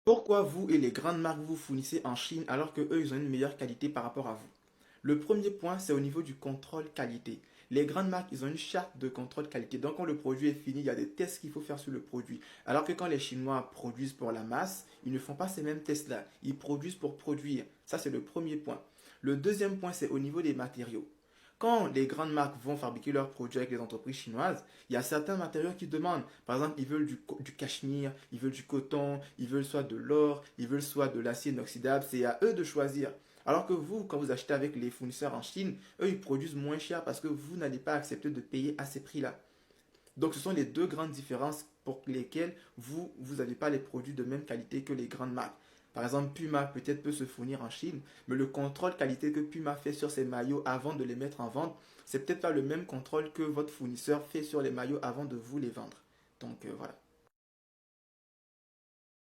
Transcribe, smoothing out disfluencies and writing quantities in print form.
Pourquoi vous et les grandes marques vous fournissez en Chine alors que eux ils ont une meilleure qualité par rapport à vous? Le premier point, c'est au niveau du contrôle qualité. Les grandes marques, ils ont une charte de contrôle qualité. Donc, quand le produit est fini, il y a des tests qu'il faut faire sur le produit. Alors que quand les Chinois produisent pour la masse, ils ne font pas ces mêmes tests-là. Ils produisent pour produire. Ça, c'est le premier point. Le deuxième point, c'est au niveau des matériaux. Quand les grandes marques vont fabriquer leurs produits avec les entreprises chinoises, il y a certains matériaux qui demandent. Par exemple, ils veulent du cachemire, ils veulent du coton, ils veulent soit de l'or, ils veulent soit de l'acier inoxydable. C'est à eux de choisir. Alors que vous, quand vous achetez avec les fournisseurs en Chine, eux, ils produisent moins cher parce que vous n'allez pas accepter de payer à ces prix-là. Donc, ce sont les deux grandes différences pour lesquelles vous n'avez pas les produits de même qualité que les grandes marques. Par exemple, Puma peut-être peut se fournir en Chine, mais le contrôle qualité que Puma fait sur ses maillots avant de les mettre en vente, c'est peut-être pas le même contrôle que votre fournisseur fait sur les maillots avant de vous les vendre. Donc, voilà.